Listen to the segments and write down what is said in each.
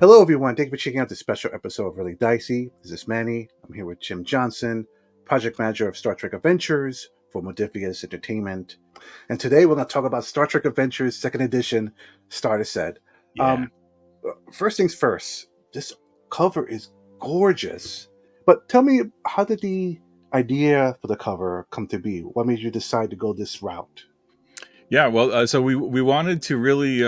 Hello, everyone. Thank you for checking out this special episode of Really Dicey. This is Manny. I'm here with Jim Johnson, project manager of Star Trek Adventures for Modiphius Entertainment. And today we're going to talk about Star Trek Adventures Second Edition Starter Set. Yeah. First things first, this cover is gorgeous. But tell me, how did the idea for the cover come to be? What made you decide to go this route? Yeah, well, so we wanted to really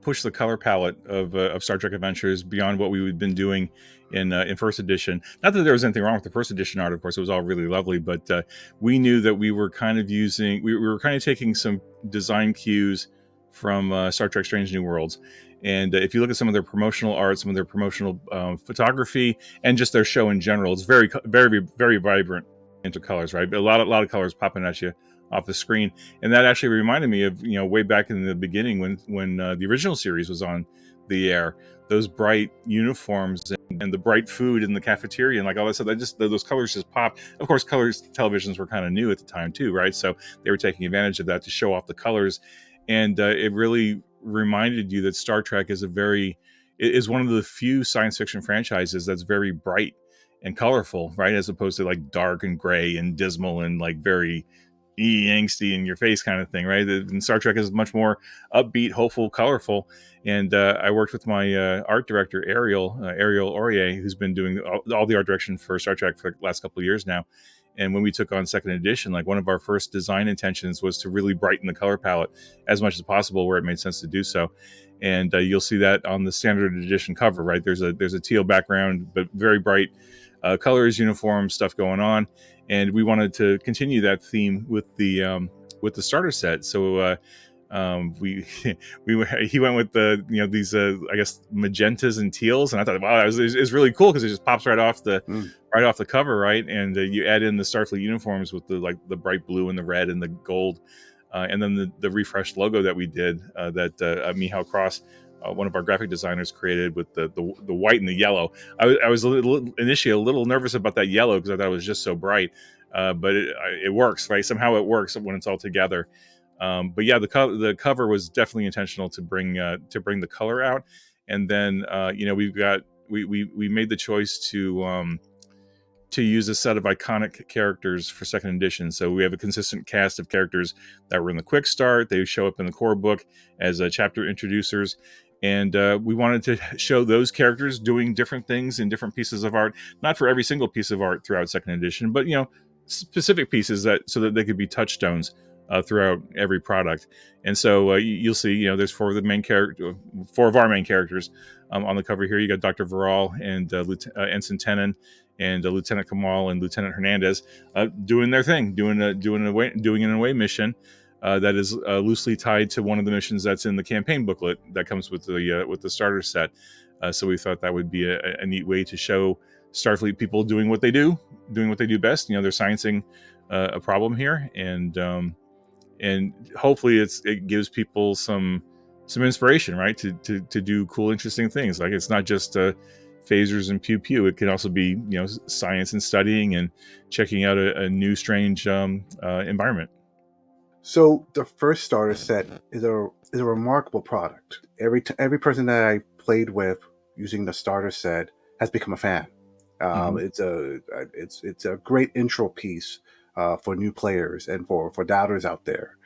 push the color palette of Star Trek Adventures beyond what we had been doing in first edition. Not that there was anything wrong with the first edition art, of course, it was all really lovely, but we knew that we were kind of we were kind of taking some design cues from Star Trek: Strange New Worlds. And if you look at some of their promotional art, some of their promotional photography, and just their show in general, it's very, very, very vibrant intercolors, right? A lot of colors popping at you off the screen. And that actually reminded me of, way back in the beginning when the original series was on the air, those bright uniforms and the bright food in the cafeteria and like all that stuff, those colors just pop. Of course, colors televisions were kind of new at the time too, right? So they were taking advantage of that to show off the colors. And it really reminded you that Star Trek is one of the few science fiction franchises that's very bright and colorful, right? As opposed to like dark and gray and dismal and like very angsty in your face kind of thing, right? And Star Trek is much more upbeat, hopeful, colorful. And I worked with my art director, Ariel Aurier, who's been doing all the art direction for Star Trek for the last couple of years now. And when we took on second edition, like one of our first design intentions was to really brighten the color palette as much as possible where it made sense to do so. And you'll see that on the standard edition cover, right? There's a teal background, but very bright colors, uniform stuff going on. And we wanted to continue that theme with the starter set. So he went with these I guess magentas and teals, and I thought, wow, it's really cool because it just pops right off the cover, right? And you add in the Starfleet uniforms with the bright blue and the red and the gold, and then the refreshed logo that we did that Michal Cross, one of our graphic designers, created with the white and the yellow. I was initially a little nervous about that yellow because I thought it was just so bright, but it works, right? Somehow it works when it's all together. But yeah, the cover was definitely intentional to bring the color out, and then we made the choice to use a set of iconic characters for second edition. So we have a consistent cast of characters that were in the quick start. They show up in the core book as chapter introducers. And we wanted to show those characters doing different things in different pieces of art, not for every single piece of art throughout second edition, but specific pieces so that they could be touchstones throughout every product. And so you'll see, there's four of our main characters on the cover here. You got Dr. Viral and Ensign Tenon and Lieutenant Kamal and Lieutenant Hernandez doing their thing, doing an away mission that is loosely tied to one of the missions that's in the campaign booklet that comes with the starter set. So we thought that would be a neat way to show Starfleet people doing what they do best. They're sciencing a problem here, and hopefully it gives people some inspiration, right, to do cool, interesting things. Like it's not just phasers and pew pew. It can also be science and studying and checking out a new strange environment. So the first starter set is a remarkable product. Every person that I played with using the starter set has become a fan. It's a great intro piece for new players and for doubters out there.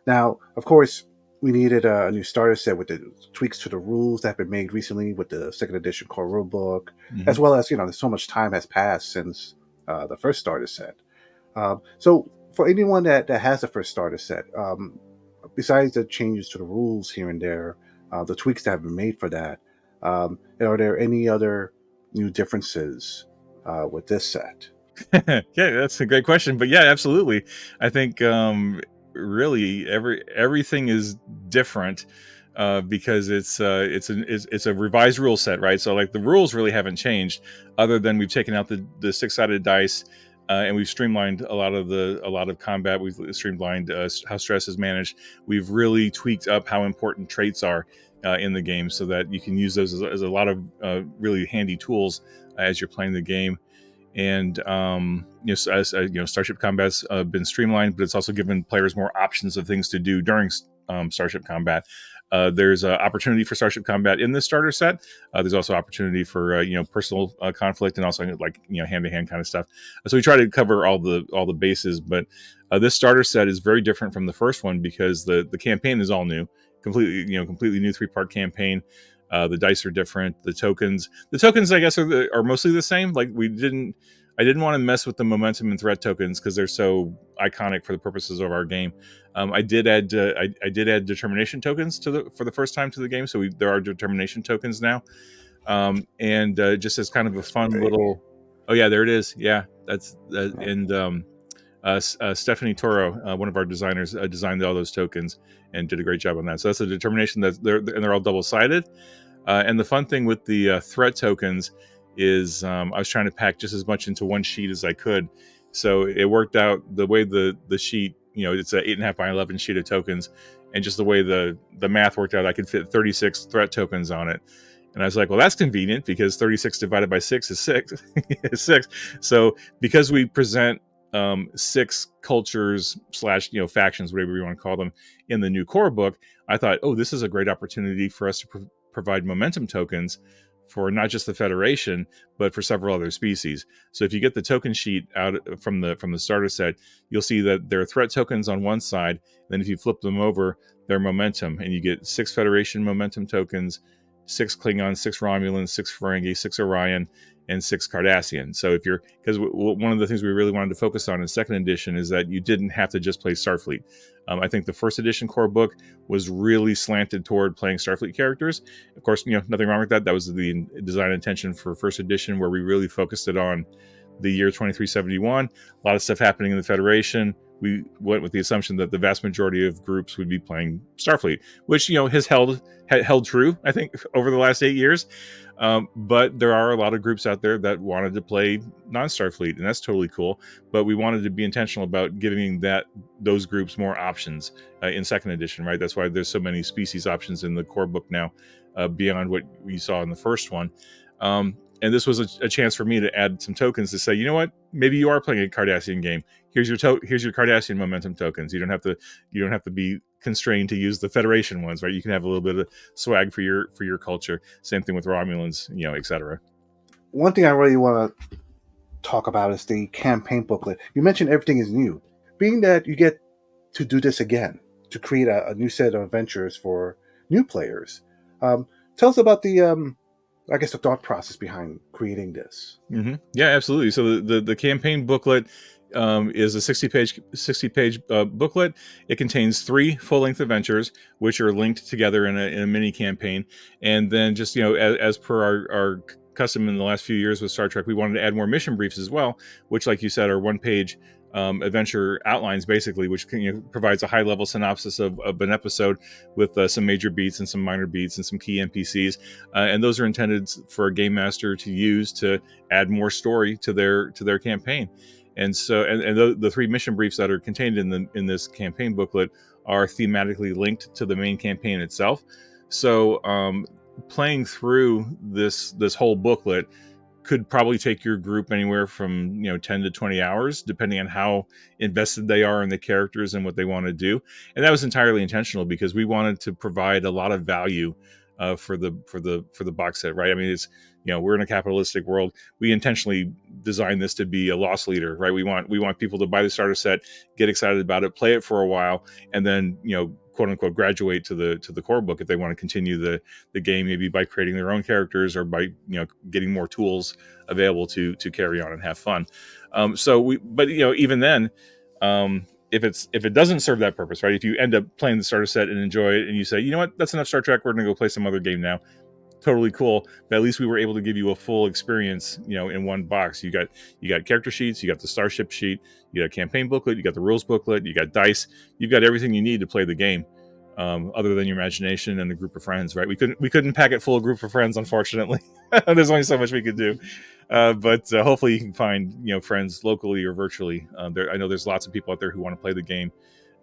Now, of course, we needed a new starter set with the tweaks to the rules that have been made recently with the second edition core rulebook, as well as so much time has passed since the first starter set. So for anyone that has the first starter set, besides the changes to the rules here and there, the tweaks that have been made for that, are there any other new differences with this set? Yeah, that's a great question. But yeah, absolutely. I think really everything is different because it's a revised rule set, right? So like the rules really haven't changed, other than we've taken out the 6-sided dice. And we've streamlined a lot of combat. We've streamlined how stress is managed. We've really tweaked up how important traits are in the game, so that you can use those as a lot of really handy tools as you're playing the game. And Starship combat's been streamlined, but it's also given players more options of things to do during Starship combat. There's opportunity for starship combat in this starter set. There's also opportunity for personal conflict, and also like hand-to-hand kind of stuff. So we try to cover all the bases. But this starter set is very different from the first one because the campaign is all new, completely new 3-part campaign. The dice are different. The tokens, I guess, are mostly the same. Like I didn't want to mess with the momentum and threat tokens because they're so iconic for the purposes of our game. I did add determination tokens for the first time to the game, so there are determination tokens now, and just as kind of a fun little. Oh yeah, there it is. Yeah, that's and Stephanie Toro, one of our designers, designed all those tokens and did a great job on that. So that's a determination that they're all double sided. And the fun thing with the threat tokens is I was trying to pack just as much into one sheet as I could. So it worked out the way the sheet, it's an 8.5 by 11 sheet of tokens, and just the way the math worked out, I could fit 36 threat tokens on it. And I was like, well, that's convenient because 36 divided by 6 is 6. is 6. So because we present 6 cultures / factions, whatever you want to call them, in the new core book, I thought, oh, this is a great opportunity for us to provide momentum tokens for not just the Federation, but for several other species. So if you get the token sheet out from the starter set, you'll see that there are threat tokens on one side. Then if you flip them over, they're momentum, and you get 6 Federation momentum tokens, 6 Klingon, 6 Romulans, 6 Ferengi, 6 Orion, and 6 Cardassian. So because one of the things we really wanted to focus on in second edition is that you didn't have to just play Starfleet. I think the first edition core book was really slanted toward playing Starfleet characters. Of course, nothing wrong with that. That was the design intention for first edition, where we really focused it on the year 2371. A lot of stuff happening in the Federation. We went with the assumption that the vast majority of groups would be playing Starfleet, which has held true, I think, over the last 8 years. But there are a lot of groups out there that wanted to play non-Starfleet, and that's totally cool. But we wanted to be intentional about giving those groups more options in second edition, right? That's why there's so many species options in the core book now, beyond what we saw in the first one. And this was a chance for me to add some tokens to say, you know what, maybe you are playing a Cardassian game. Here's your Cardassian momentum tokens. You don't have to be constrained to use the Federation ones, right? You can have a little bit of swag for your culture. Same thing with Romulans, etc. One thing I really want to talk about is the campaign booklet. You mentioned everything is new. Being that you get to do this again, to create a new set of adventures for new players, tell us about the thought process behind creating this. Mm-hmm. Yeah, absolutely. So the campaign booklet is a 60-page booklet. It contains 3 full-length adventures, which are linked together in a mini campaign. And then just as per our custom in the last few years with Star Trek, we wanted to add more mission briefs as well, which, like you said, are 1-page adventure outlines, basically, which provides a high-level synopsis of an episode with some major beats and some minor beats and some key NPCs, and those are intended for a game master to use to add more story to their campaign. And so, and the 3 mission briefs that are contained in this campaign booklet are thematically linked to the main campaign itself. So, playing through this whole booklet could probably take your group anywhere from 10 to 20 hours, depending on how invested they are in the characters and what they want to do. And that was entirely intentional because we wanted to provide a lot of value for the box set, right? I mean, it's we're in a capitalistic world. We intentionally designed this to be a loss leader, right? We want people to buy the starter set, get excited about it, play it for a while, and then quote unquote graduate to the core book if they want to continue the game, maybe by creating their own characters or by getting more tools available to carry on and have fun. But even then, if it doesn't serve that purpose, right? If you end up playing the starter set and enjoy it, and you say, you know what, that's enough Star Trek, we're going to go play some other game now. Totally cool. But at least we were able to give you a full experience, in one box. You got character sheets, you got the starship sheet, you got a campaign booklet, you got the rules booklet, you got dice, you've got everything you need to play the game, other than your imagination and a group of friends, right? We couldn't pack it full of group of friends, unfortunately. There's only so much we could do. But hopefully you can find friends locally or virtually. I know there's lots of people out there who want to play the game,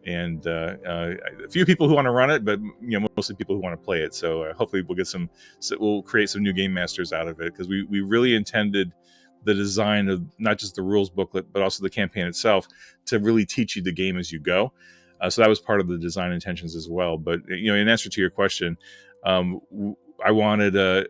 and a few people who want to run it, but mostly people who want to play it. So hopefully we'll create some new game masters out of it, because we really intended the design of not just the rules booklet but also the campaign itself to really teach you the game as you go. So that was part of the design intentions as well. But in answer to your question, I wanted a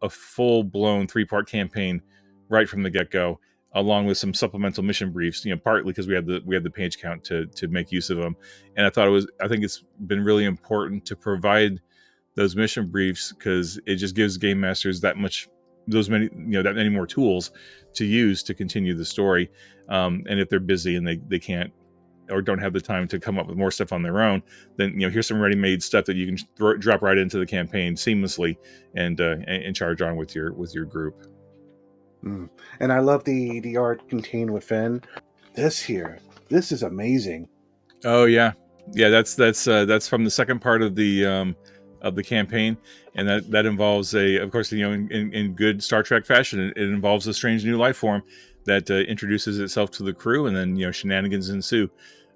full blown 3-part campaign right from the get go, along with some supplemental mission briefs. Partly because we had the page count to make use of them, and I think it's been really important to provide those mission briefs because it just gives game masters that many more tools to use to continue the story. And if they're busy and they can't or don't have the time to come up with more stuff on their own, then here's some ready-made stuff that you can drop right into the campaign seamlessly and charge on with your group. And I love the art contained within this is amazing. Oh yeah, that's from the second part of the campaign, and that involves of course, in good Star Trek fashion, it involves a strange new life form that introduces itself to the crew, and then shenanigans ensue.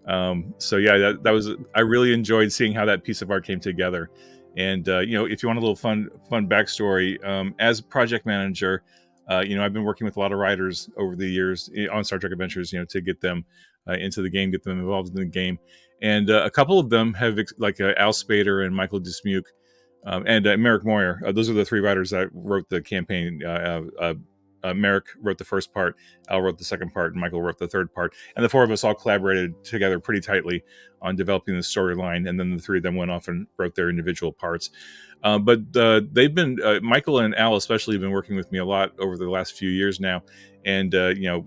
So yeah, that was, I really enjoyed seeing how that piece of art came together. And if you want a little fun backstory, as project manager, I've been working with a lot of writers over the years on Star Trek Adventures, to get them into the game, get them involved in the game. And a couple of them have, like Al Spader and Michael Dismuke, and Merrick Moyer. Those are the 3 writers that wrote the campaign. Merrick wrote the first part, Al wrote the second part, and Michael wrote the third part. And the 4 of us all collaborated together pretty tightly on developing the storyline. And then the 3 of them went off and wrote their individual parts. But they've been, Michael and Al especially, have been working with me a lot over the last few years now. And,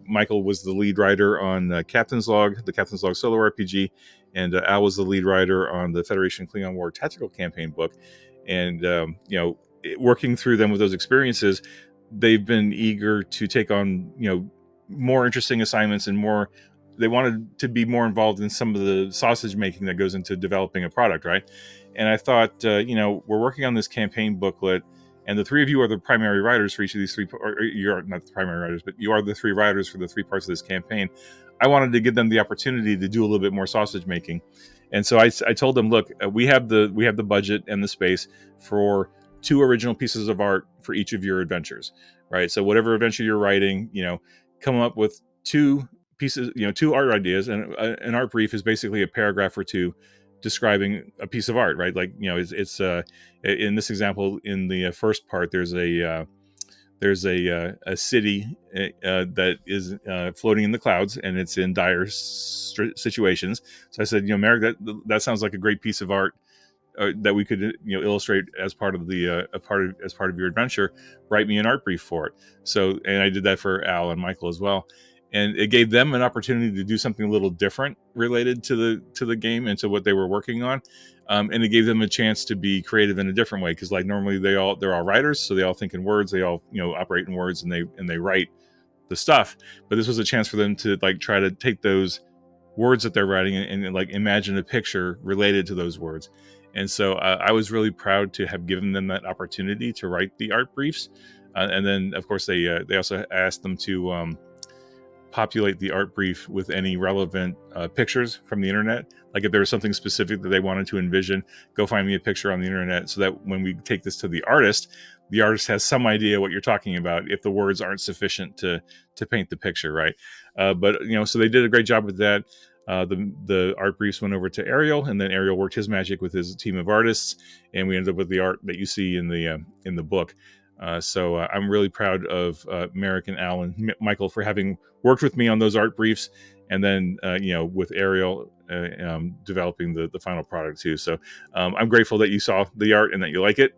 Michael was the lead writer on the Captain's Log solo RPG. And Al was the lead writer on the Federation Klingon War tactical campaign book. And, working through them with those experiences, they've been eager to take on more interesting assignments and they wanted to be more involved in some of the sausage making that goes into developing a product, right? And I thought, we're working on this campaign booklet, and the 3 of you are the primary writers for each of these 3, or you're not the primary writers, but you are the 3 writers for the 3 parts of this campaign. I wanted to give them the opportunity to do a little bit more sausage making. And so I told them, look, we have the budget and the space for 2 original pieces of art for each of your adventures, right? So whatever adventure you're writing, come up with 2 pieces, 2 art ideas, and an art brief is basically a paragraph or 2 describing a piece of art, right? Like, it's in this example, in the first part, there's a city that is floating in the clouds, and it's in dire situations. So I said, Merrick, that sounds like a great piece of art that we could illustrate as part of the as part of your adventure. Write me an art brief for it. So, and I did that for Al and Michael as well, and it gave them an opportunity to do something a little different related to the game and to what they were working on. And it gave them a chance to be creative in a different way, because like normally they're all writers, so they all think in words, they all operate in words, and they write the stuff. But this was a chance for them to like try to take those words that they're writing and like imagine a picture related to those words. And so I was really proud to have given them that opportunity to write the art briefs. And then of course they also asked them to populate the art brief with any relevant pictures from the internet. Like if there was something specific that they wanted to envision, go find me a picture on the internet, so that when we take this to the artist has some idea what you're talking about if the words aren't sufficient to paint the picture, right? But so they did a great job with that. The art briefs went over to Ariel, and then Ariel worked his magic with his team of artists, and we ended up with the art that you see in the book. So I'm really proud of Merrick and Al and Michael for having worked with me on those art briefs, and then with Ariel developing the final product too. So I'm grateful that you saw the art and that you like it.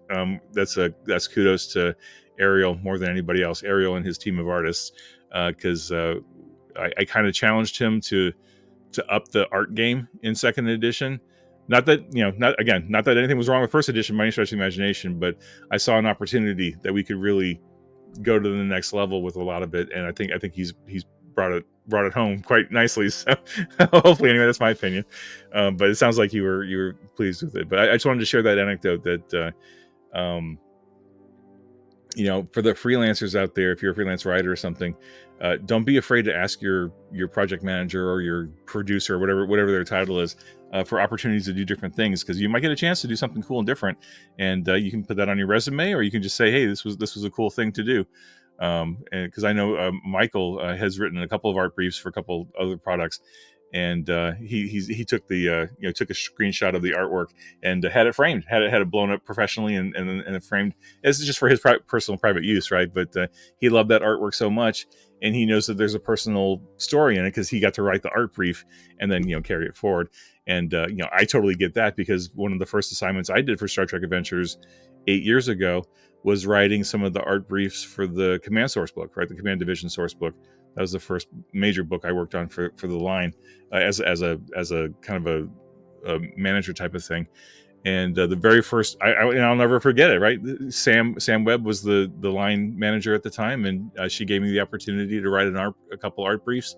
That's kudos to Ariel more than anybody else. Ariel and his team of artists, because I kind of challenged him to up the art game in second edition. Not that not that anything was wrong with first edition by any stretch of the imagination, but I saw an opportunity that we could really go to the next level with a lot of it, and I think he's brought it home quite nicely. So hopefully, anyway, that's my opinion. But it sounds like you were pleased with it. But I just wanted to share that anecdote that for the freelancers out there, if you're a freelance writer or something, don't be afraid to ask your project manager or your producer or whatever their title is for opportunities to do different things, because you might get a chance to do something cool and different, and you can put that on your resume, or you can just say, hey, this was a cool thing to do. And because I know Michael has written a couple of art briefs for a couple other products, and he took the took a screenshot of the artwork and had it framed, had it blown up professionally, and it framed. This is just for his personal private use, right? But he loved that artwork so much, and he knows that there's a personal story in it because he got to write the art brief and then carry it forward. And I totally get that, because one of the first assignments I did for Star Trek Adventures 8 years ago was writing some of the art briefs for the command source book, right? The command division source book. That was the first major book I worked on for the line, as a kind of a manager type of thing. And the very first, I'll never forget it, right? Sam Webb was the line manager at the time, and she gave me the opportunity to write a couple art briefs.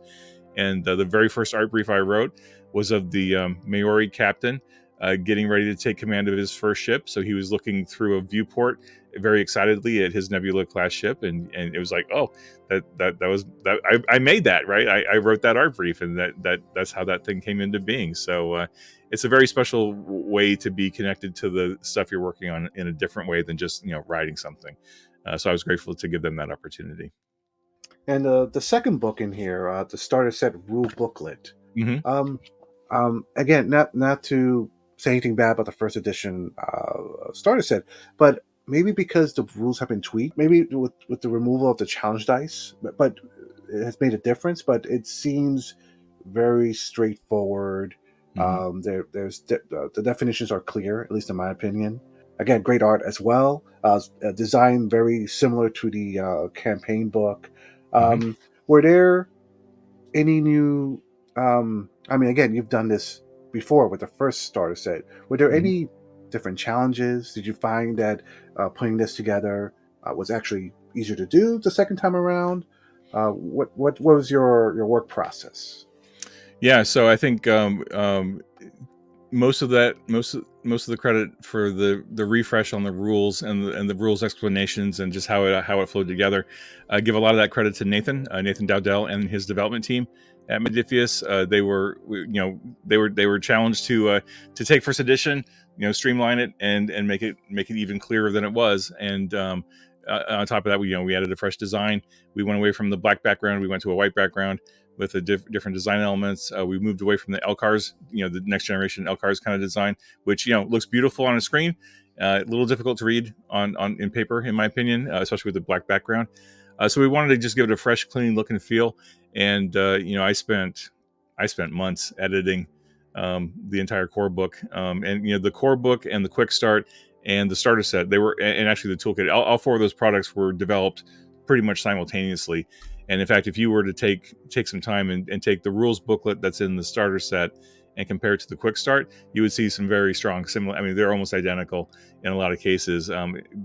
And the very first art brief I wrote was of the Maori captain getting ready to take command of his first ship. So he was looking through a viewport very excitedly at his Nebula class ship, and it was like, oh, I made that, right? I wrote that art brief, and that's how that thing came into being. So it's a very special way to be connected to the stuff you're working on in a different way than just writing something. So I was grateful to give them that opportunity. And the second book in here, the starter set rule booklet. Mm-hmm. Again, not to say anything bad about the first edition starter set, but maybe because the rules have been tweaked, maybe with the removal of the challenge dice, but it has made a difference. But it seems very straightforward. Mm-hmm. The definitions are clear, at least in my opinion. Again, great art as well. Design very similar to the campaign book. Mm-hmm. Were there any new? I mean, again, you've done this before with the first starter set. Were there Mm-hmm. any different challenges? Did you find that putting this together was actually easier to do the second time around? What was your work process? Yeah, so I think most of the credit for the refresh on the rules and the rules explanations and just how it flowed together, give a lot of that credit to Nathan Dowdell and his development team at Modiphius. They were challenged to take first edition, streamline it and make it even clearer than it was. And on top of that, we added a fresh design. We went away from the black background. We went to a white background with the different design elements. We moved away from the LCARS, the next generation LCARS kind of design, which looks beautiful on a screen, a little difficult to read on in paper, in my opinion, especially with the black background. So we wanted to just give it a fresh, clean look and feel. And I spent months editing the entire core book, and the core book and the quick start and the starter set. They were, and actually the toolkit. All four of those products were developed pretty much simultaneously. And in fact, if you were to take some time and take the rules booklet that's in the starter set and compare it to the quick start, you would see some very strong similar. I mean, they're almost identical in a lot of cases,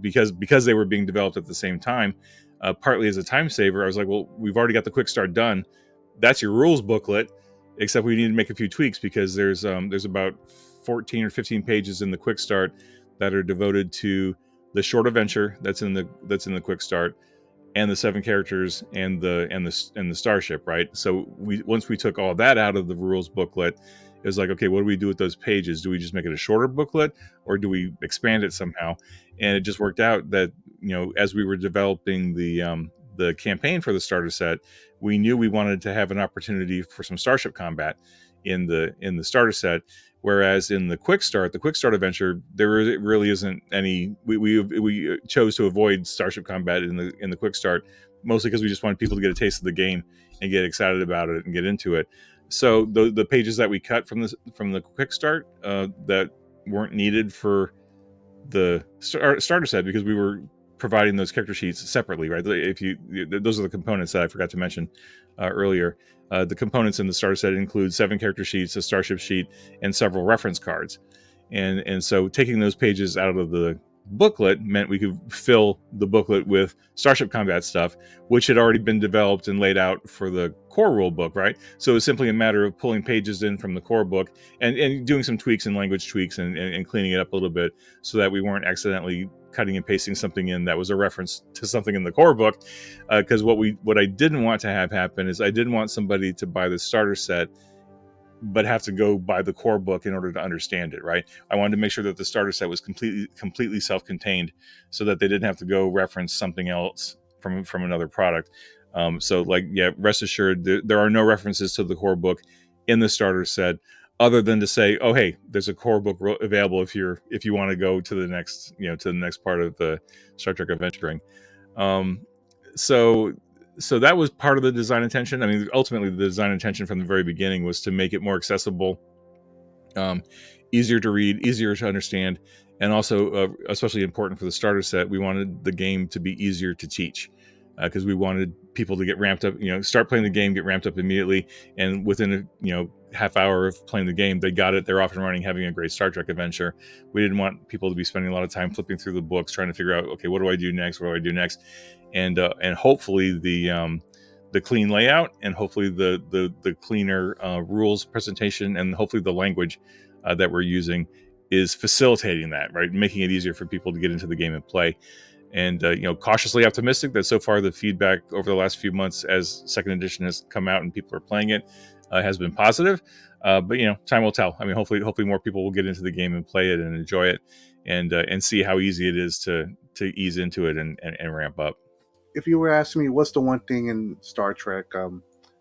because they were being developed at the same time. Partly as a time saver, I was like, well, we've already got the quick start done. That's your rules booklet, except we need to make a few tweaks because there's about 14 or 15 pages in the quick start that are devoted to the short adventure that's in the quick start, and the 7 characters and the starship, right? So once we took all that out of the rules booklet, it was like, okay, what do we do with those pages? Do we just make it a shorter booklet, or do we expand it somehow? And it just worked out that as we were developing the campaign for the starter set, we knew we wanted to have an opportunity for some starship combat in the starter set. Whereas in the quick start adventure, there really isn't any. We chose to avoid starship combat in the quick start, mostly because we just wanted people to get a taste of the game and get excited about it and get into it. So the pages that we cut from the quick start that weren't needed for the starter set, because we were providing those character sheets separately, right? Those are the components that I forgot to mention earlier. The components in the starter set include 7 character sheets, a starship sheet, and several reference cards. And so taking those pages out of the booklet meant we could fill the booklet with starship combat stuff, which had already been developed and laid out for the core rule book, right? So it's simply a matter of pulling pages in from the core book and doing some tweaks and language tweaks and cleaning it up a little bit so that we weren't accidentally cutting and pasting something in that was a reference to something in the core book. Because what I didn't want to have happen is I didn't want somebody to buy the starter set but have to go buy the core book in order to understand it, right? I wanted to make sure that the starter set was completely self-contained, so that they didn't have to go reference something else from another product. So rest assured, there are no references to the core book in the starter set, other than to say, oh, hey, there's a core book available if you want to go to the next, to the next part of the Star Trek adventuring. So that was part of the design intention. I mean, ultimately, the design intention from the very beginning was to make it more accessible, easier to read, easier to understand, and also, especially important for the starter set, we wanted the game to be easier to teach, because we wanted people to get ramped up, start playing the game, get ramped up immediately, and within a half hour of playing the game, they got it, they're off and running, having a great Star Trek adventure. We didn't want people to be spending a lot of time flipping through the books, trying to figure out, okay, what do I do next? What do I do next? And hopefully the clean layout, and hopefully the cleaner rules presentation, and hopefully the language that we're using is facilitating that, right? Making it easier for people to get into the game and play. And cautiously optimistic that so far the feedback over the last few months as second edition has come out and people are playing it has been positive. But time will tell. I mean, hopefully more people will get into the game and play it and enjoy it, and see how easy it is to ease into it and ramp up. If you were asking me what's the one thing in Star Trek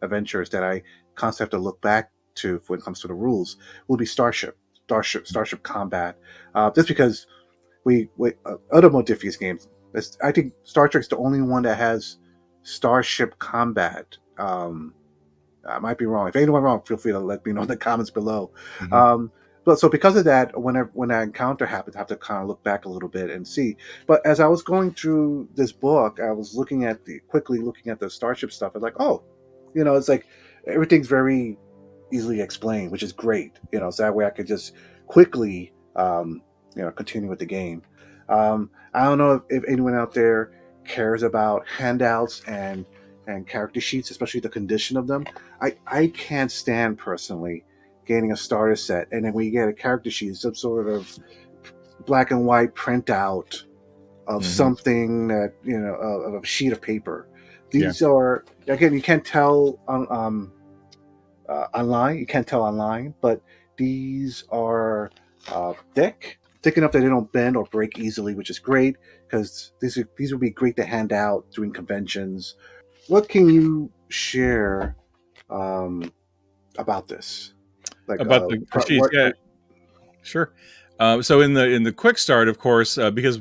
adventures that I constantly have to look back to when it comes to the rules, will be Starship combat. Just because other Modiphius games, I think Star Trek's the only one that has Starship combat. I might be wrong. If anyone's wrong, feel free to let me know in the comments below. Mm-hmm. But so because of that, when that encounter happens, I have to kind of look back a little bit and see. But as I was going through this book, I was quickly looking at the Starship stuff. I was like, oh, it's like everything's very easily explained, which is great. So that way I could just quickly, continue with the game. I don't know if anyone out there cares about handouts and character sheets, especially the condition of them. I can't stand personally getting a starter set and then when you get a character sheet, some sort of black and white printout of something that of a sheet of paper. These are, again, you can't tell online. You can't tell online, but these are thick enough that they don't bend or break easily, which is great because these would be great to hand out during conventions. What can you share about this? Like about the sheets? Sure. So in the quick start, of course, because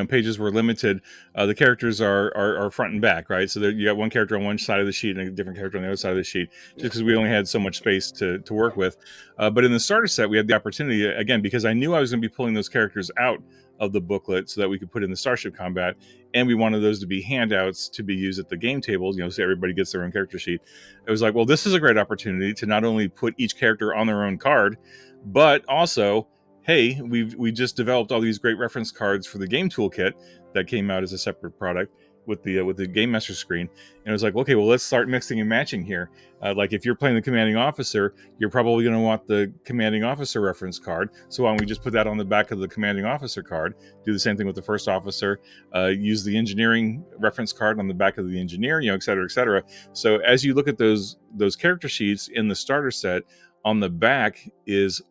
pages were limited, the characters are front and back, right? So you got one character on one side of the sheet and a different character on the other side of the sheet, just because we only had so much space to work with. But in the starter set, we had the opportunity, again, because I knew I was going to be pulling those characters out of the booklet so that we could put in the Starship combat, and we wanted those to be handouts to be used at the game tables, so everybody gets their own character sheet. It was like, well, this is a great opportunity to not only put each character on their own card, but also, hey, we just developed all these great reference cards for the game toolkit that came out as a separate product with the Game Master screen. And it was like, okay, well, let's start mixing and matching here. Like if you're playing the commanding officer, you're probably going to want the commanding officer reference card. So why don't we just put that on the back of the commanding officer card? Do the same thing with the first officer. Use the engineering reference card on the back of the engineer, et cetera, et cetera. So as you look at those character sheets in the starter set, on the back is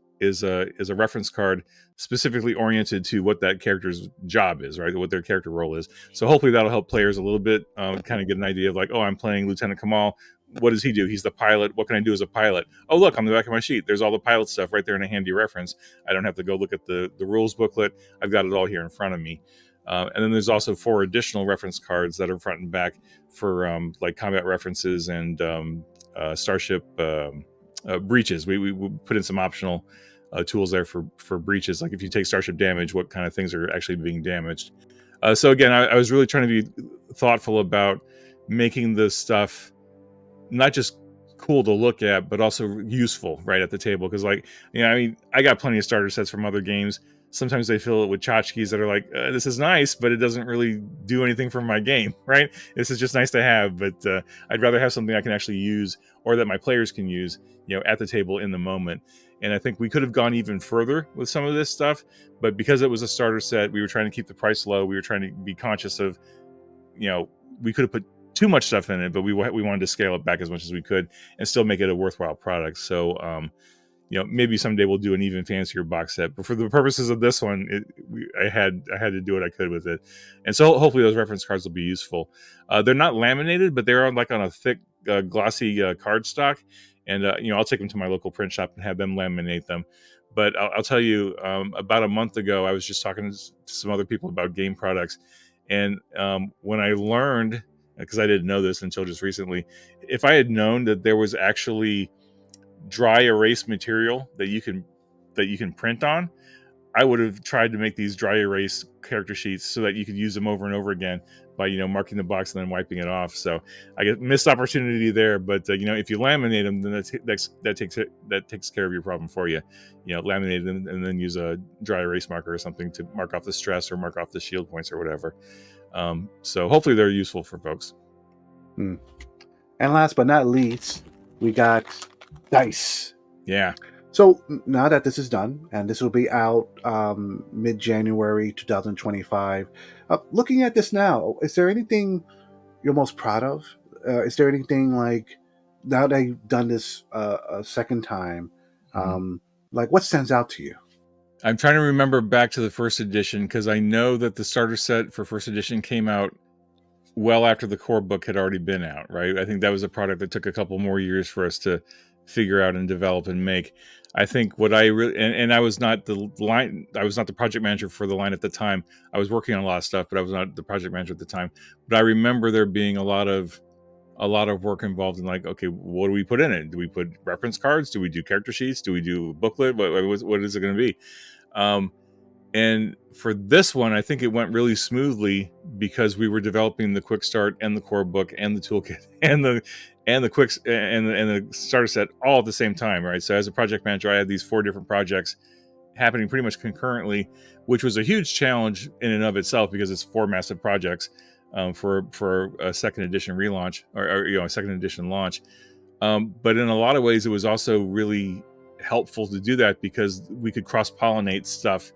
a reference card specifically oriented to what that character's job is, right? What their character role is. So hopefully that'll help players a little bit, kind of get an idea of like, oh, I'm playing Lieutenant Kamal. What does he do? He's the pilot. What can I do as a pilot? Oh, look, on the back of my sheet, there's all the pilot stuff right there in a handy reference. I don't have to go look at the rules booklet. I've got it all here in front of me. And then there's also 4 additional reference cards that are front and back for like combat references and Starship breaches. We put in some optional tools there for breaches, like if you take Starship damage, what kind of things are actually being damaged. So again, I was really trying to be thoughtful about making this stuff not just cool to look at, but also useful right at the table. Because I got plenty of starter sets from other games. Sometimes they fill it with tchotchkes that are like, this is nice, but it doesn't really do anything for my game, right? This is just nice to have, but I'd rather have something I can actually use or that my players can use, at the table in the moment. And I think we could have gone even further with some of this stuff, but because it was a starter set, we were trying to keep the price low. We were trying to be conscious of, we could have put too much stuff in it, but we wanted to scale it back as much as we could and still make it a worthwhile product. So, maybe someday we'll do an even fancier box set, but for the purposes of this one, I had to do what I could with it. And so hopefully those reference cards will be useful. They're not laminated, but they're on a thick, glossy cardstock. and I'll take them to my local print shop and have them laminate them. But I'll tell you, about a month ago, I was just talking to some other people about game products, and when I learned, because I didn't know this until just recently, if I had known that there was actually dry erase material that you can print on, I would have tried to make these dry erase character sheets so that you could use them over and over again by marking the box and then wiping it off. So I get missed opportunity there, but if you laminate them, then that takes care of your problem for you. Laminate them and then use a dry erase marker or something to mark off the stress or mark off the shield points or whatever. So hopefully they're useful for folks. And last but not least, we got dice. Yeah. So now that this is done, and this will be out mid-January 2025, looking at this now, is there anything you're most proud of? Is there anything like, now that you've done this a second time, like what stands out to you? I'm trying to remember back to the first edition, because I know that the starter set for first edition came out well after the core book had already been out, right? I think that was a product that took a couple more years for us to figure out and develop and make. I think what I really, and I was not the project manager for the line at the time. I was working on a lot of stuff, but I was not the project manager at the time. But I remember there being a lot of work involved in, like, okay, what do we put in it? Do we put reference cards? Do we do character sheets? Do we do a booklet? What is it going to be? And for this one, I think it went really smoothly because we were developing the quick start and the core book and the toolkit and the starter set all at the same time, right? So as a project manager, I had these 4 different projects happening pretty much concurrently, which was a huge challenge in and of itself because it's 4 massive projects for a second edition relaunch or a second edition launch. But in a lot of ways, it was also really helpful to do that because we could cross-pollinate stuff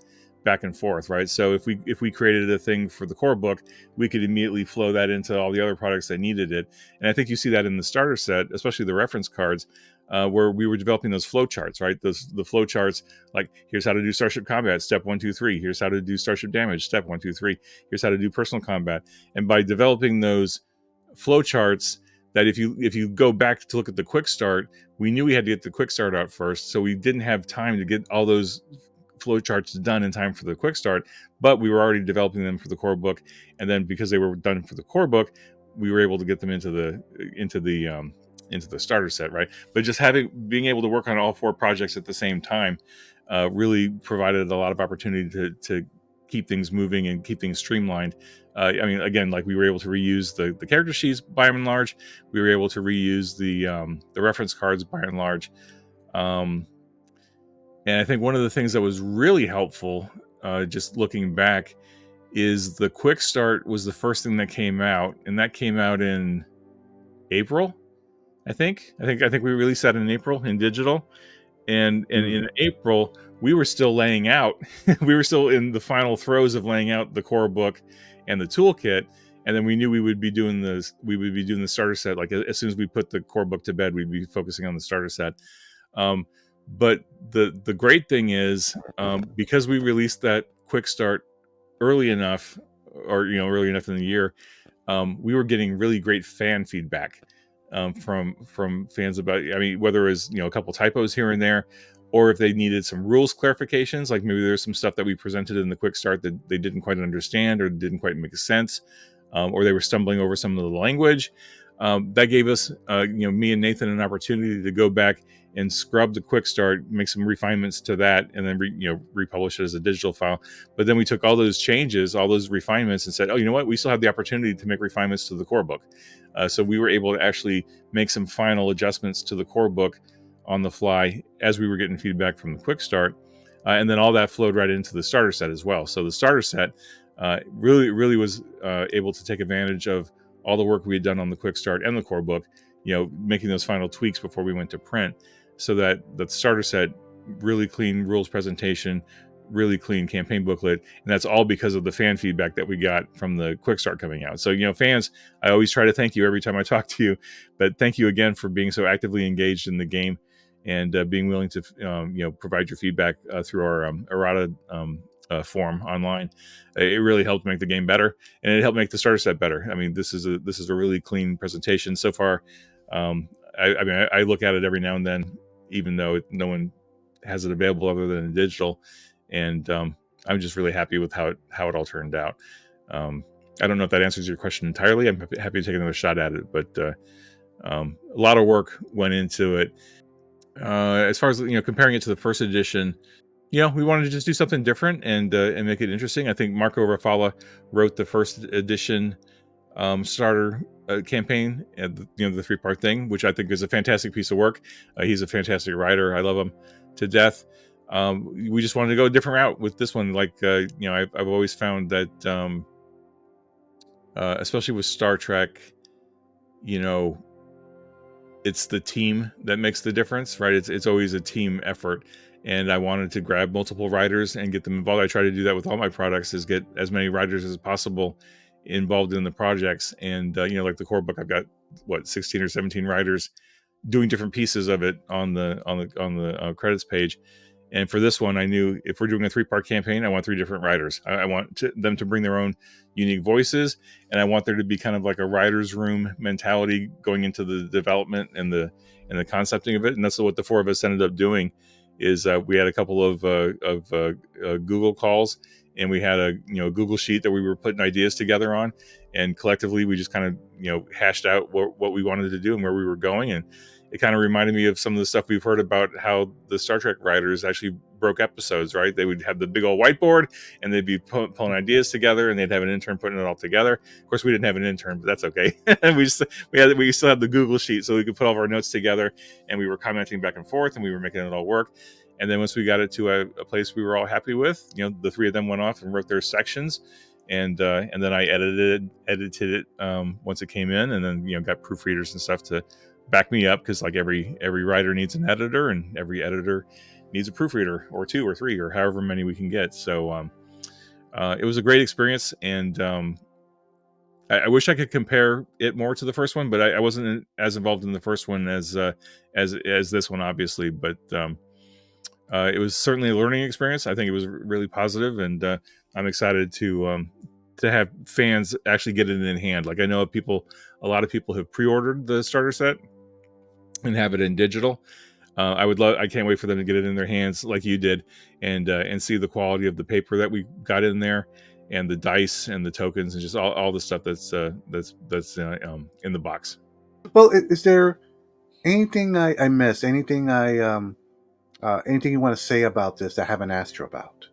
back and forth, right? So if we created a thing for the core book, we could immediately flow that into all the other products that needed it. And I think you see that in the starter set, especially the reference cards, where we were developing those flow charts, right? The flow charts, like, here's how to do starship combat, step 1, 2, 3. Here's how to do starship damage, step 1, 2, 3. Here's how to do personal combat. And by developing those flow charts, that if you go back to look at the quick start, we knew we had to get the quick start out first, so we didn't have time to get all those flowcharts done in time for the quick start, but we were already developing them for the core book, and then because they were done for the core book, we were able to get them into the starter set, right? But just being able to work on all 4 projects at the same time really provided a lot of opportunity to keep things moving and keep things streamlined. I mean, again, like, we were able to reuse the character sheets by and large. We were able to reuse the reference cards by and large. And I think one of the things that was really helpful, just looking back, is the quick start was the first thing that came out, and that came out in April. I think we released that in April in digital, and in April we were still laying out. We were still in the final throes of laying out the core book and the toolkit, and then we knew we would be doing this. We would be doing the starter set. Like, as soon as we put the core book to bed, we'd be focusing on the starter set. But the great thing is, because we released that quick start early enough, or early enough in the year, we were getting really great fan feedback from fans about, I mean, whether it was a couple typos here and there, or if they needed some rules clarifications, like maybe there's some stuff that we presented in the quick start that they didn't quite understand or didn't quite make sense, or they were stumbling over some of the language. That gave us, me and Nathan, an opportunity to go back and scrub the quick start, make some refinements to that, and then republish it as a digital file. But then we took all those changes, all those refinements, and said, oh, you know what? We still have the opportunity to make refinements to the core book. So we were able to actually make some final adjustments to the core book on the fly as we were getting feedback from the quick start. And then all that flowed right into the starter set as well. So the starter set really was able to take advantage of all the work we had done on the quick start and the core book, making those final tweaks before we went to print, so that the starter set, really clean rules presentation, really clean campaign booklet, and that's all because of the fan feedback that we got from the quick start coming out. So, fans, I always try to thank you every time I talk to you, but thank you again for being so actively engaged in the game and being willing to, provide your feedback through our errata form online. It really helped make the game better, and it helped make the starter set better. I mean, this is a really clean presentation so far. I mean, I look at it every now and then, even though no one has it available other than in digital, and I'm just really happy with how it all turned out. I don't know if that answers your question entirely. I'm happy to take another shot at it, but a lot of work went into it. As far as comparing it to the first edition, we wanted to just do something different and make it interesting. I think Marco Rafala wrote the first edition starter campaign, and the 3-part thing, which I think is a fantastic piece of work. He's a fantastic writer. I love him to death. We just wanted to go a different route with this one. Like I've always found that, especially with Star Trek, it's the team that makes the difference, right? It's always a team effort. And I wanted to grab multiple writers and get them involved. I try to do that with all my products, is get as many writers as possible involved in the projects. And like the core book, I've got 16 or 17 writers doing different pieces of it on the credits page. And for this one, I knew if we're doing a 3-part campaign, I want 3 different writers. I want them to bring their own unique voices, and I want there to be kind of like a writer's room mentality going into the development and the concepting of it. And that's what the 4 of us ended up doing. Is we had a couple of Google calls, and we had a Google sheet that we were putting ideas together on, and collectively we just kind of hashed out what we wanted to do and where we were going. And it kind of reminded me of some of the stuff we've heard about how the Star Trek writers actually broke episodes, right? They would have the big old whiteboard, and they'd be pulling ideas together, and they'd have an intern putting it all together. Of course, we didn't have an intern, but that's okay. we still had the Google sheet, so we could put all of our notes together, and we were commenting back and forth, and we were making it all work. And then once we got it to a place we were all happy with, the 3 of them went off and wrote their sections, and then I edited it once it came in, and then got proofreaders and stuff to back me up, because like every writer needs an editor, and every editor needs a proofreader, or 2 or 3 or however many we can get. So it was a great experience, and I wish I could compare it more to the first one, but I wasn't as involved in the first one as this one, obviously. But it was certainly a learning experience. I think it was really positive, and I'm excited to have fans actually get it in hand. Like, I know a lot of people have pre-ordered the starter set and have it in digital. I can't wait for them to get it in their hands like you did, and see the quality of the paper that we got in there, and the dice and the tokens, and just all the stuff that's in the box. Well, is there anything I missed? Anything anything you want to say about this that I haven't asked you about?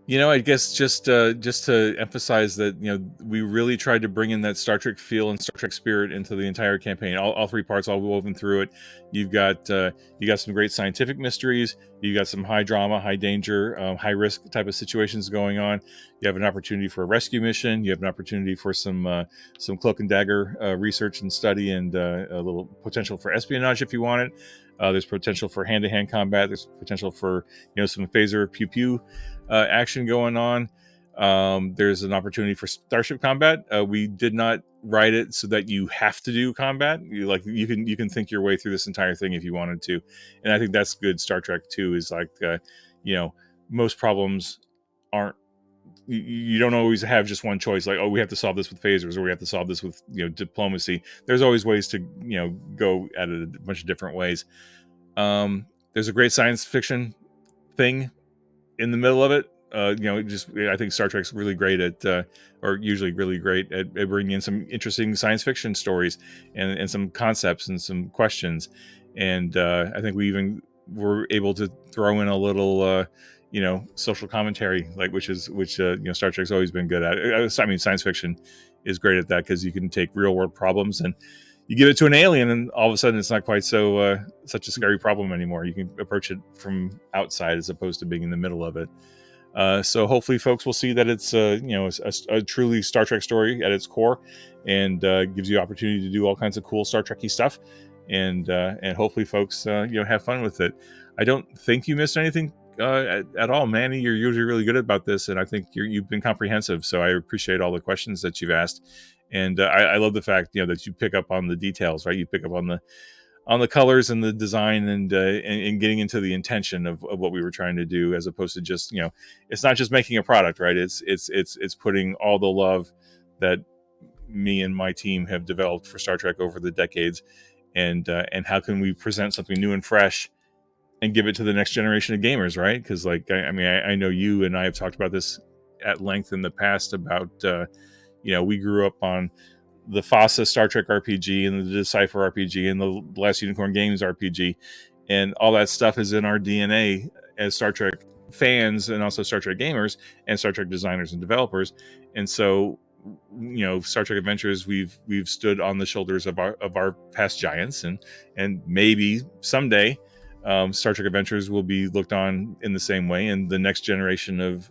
I guess just to emphasize that, we really tried to bring in that Star Trek feel and Star Trek spirit into the entire campaign. All 3 parts, all woven through it. You've got some great scientific mysteries. You got some high drama, high danger, high risk type of situations going on. You have an opportunity for a rescue mission. You have an opportunity for some cloak and dagger research and study, and a little potential for espionage if you want it. There's potential for hand-to-hand combat. There's potential for some phaser pew pew action going on. There's an opportunity for starship combat. We did not write it so that you have to do combat. You can think your way through this entire thing if you wanted to, and I think that's good. Star Trek too is like most problems aren't. You don't always have just one choice, like, oh, we have to solve this with phasers, or we have to solve this with diplomacy. There's always ways to go at it a bunch of different ways. There's a great science fiction thing in the middle of it. I think Star Trek's really great at, or usually really great at bringing in some interesting science fiction stories, and some concepts and some questions. And I think we even were able to throw in a little social commentary, which Star Trek's always been good at. I mean, science fiction is great at that, because you can take real world problems and you give it to an alien, and all of a sudden it's not quite such a scary problem anymore. You can approach it from outside as opposed to being in the middle of it. So hopefully folks will see that it's a truly Star Trek story at its core, and gives you opportunity to do all kinds of cool Star Trek-y stuff, and hopefully folks have fun with it. I don't think you missed anything at all, Manny. You're usually really good about this, and I think you've been comprehensive, so I appreciate all the questions that you've asked. And I love the fact that you pick up on the details, right? You pick up on the colors and the design, and getting into the intention of what we were trying to do, as opposed to just it's not just making a product, right? It's putting all the love that me and my team have developed for Star Trek over the decades, and how can we present something new and fresh and give it to the next generation of gamers, right? Because like I know you and I have talked about this at length in the past about we grew up on the FASA Star Trek RPG and the Decipher RPG and the Last Unicorn Games RPG, and all that stuff is in our DNA as Star Trek fans and also Star Trek gamers and Star Trek designers and developers. And so, Star Trek Adventures, we've stood on the shoulders of our past giants, and maybe someday Star Trek Adventures will be looked on in the same way, and the next generation of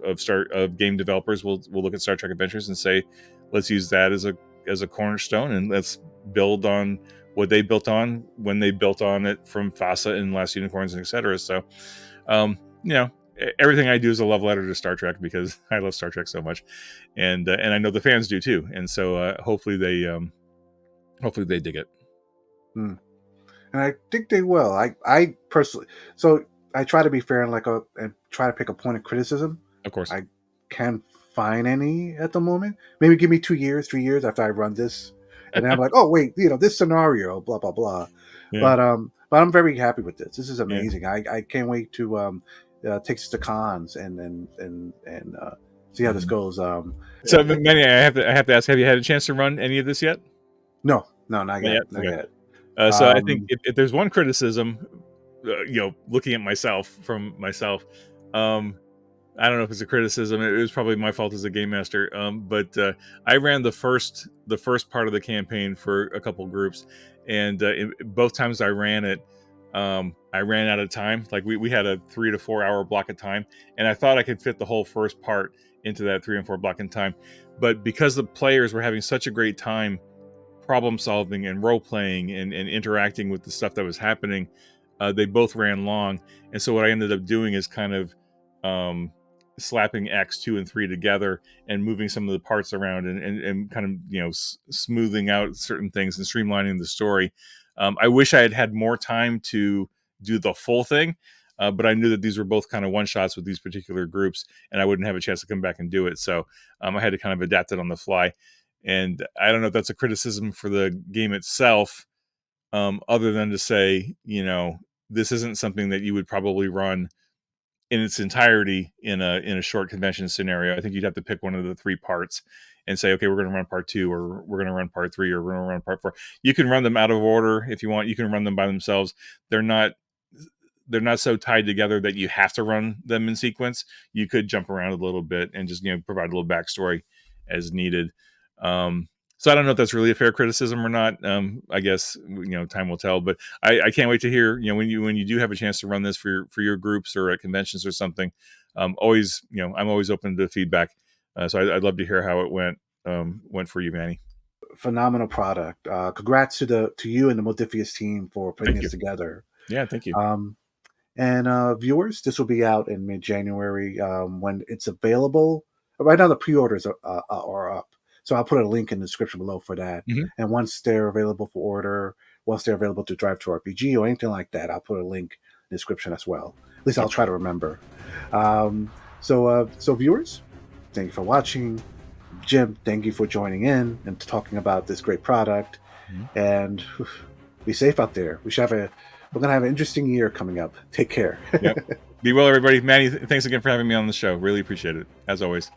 game developers will look at Star Trek Adventures and say, let's use that as a cornerstone, and let's build on what they built on when they built on it from FASA and Last Unicorns and etc. So, everything I do is a love letter to Star Trek because I love Star Trek so much, and I know the fans do too, and so hopefully they dig it. And I think they will. I personally, so I try to be fair and try to pick a point of criticism. Of course, I can't find any at the moment. Maybe give me 2 years, 3 years after I run this, and then I'm like, oh wait, this scenario, blah blah blah. Yeah. But I'm very happy with this. This is amazing. Yeah. I can't wait to take this to cons and see how this goes. So, Manny, I have to ask: have you had a chance to run any of this yet? No, not yet. Not yet. So I think if there's one criticism, looking at myself, I don't know if it's a criticism. It was probably my fault as a game master. But I ran the first part of the campaign for a couple groups, and both times I ran it, I ran out of time. Like we had a 3 to 4 hour block of time, and I thought I could fit the whole first part into that 3 and 4 block in time. But because the players were having such a great time problem solving and role playing and interacting with the stuff that was happening, they both ran long. And so what I ended up doing is kind of slapping Acts 2 and 3 together and moving some of the parts around and kind of smoothing out certain things and streamlining the story. I wish I had more time to do the full thing, but I knew that these were both kind of one shots with these particular groups, and I wouldn't have a chance to come back and do it. So I had to kind of adapt it on the fly. And I don't know if that's a criticism for the game itself, other than to say, this isn't something that you would probably run in its entirety in a short convention scenario. I think you'd have to pick one of the 3 parts and say, okay, we're going to run part 2, or we're going to run part 3, or we're going to run part 4. You can run them out of order if you want. You can run them by themselves. They're not so tied together that you have to run them in sequence. You could jump around a little bit and just provide a little backstory as needed. So I don't know if that's really a fair criticism or not. I guess time will tell. But I can't wait to hear when you do have a chance to run this for your groups or at conventions or something. I'm always open to feedback. So I'd love to hear how it went for you, Manny. Phenomenal product. Congrats to you and the Modiphius team for putting this together. Yeah, thank you. And viewers, this will be out in mid-January when it's available. Right now, the pre-orders are up. So I'll put a link in the description below for that. Mm-hmm. And once they're available for order, once they're available to drive to RPG or anything like that, I'll put a link in the description as well. At least I'll try to remember. So viewers, thank you for watching. Jim, thank you for joining in and talking about this great product. Mm-hmm. And be safe out there. We're going to have an interesting year coming up. Take care. Yep. Be well, everybody. Manny, thanks again for having me on the show. Really appreciate it, as always.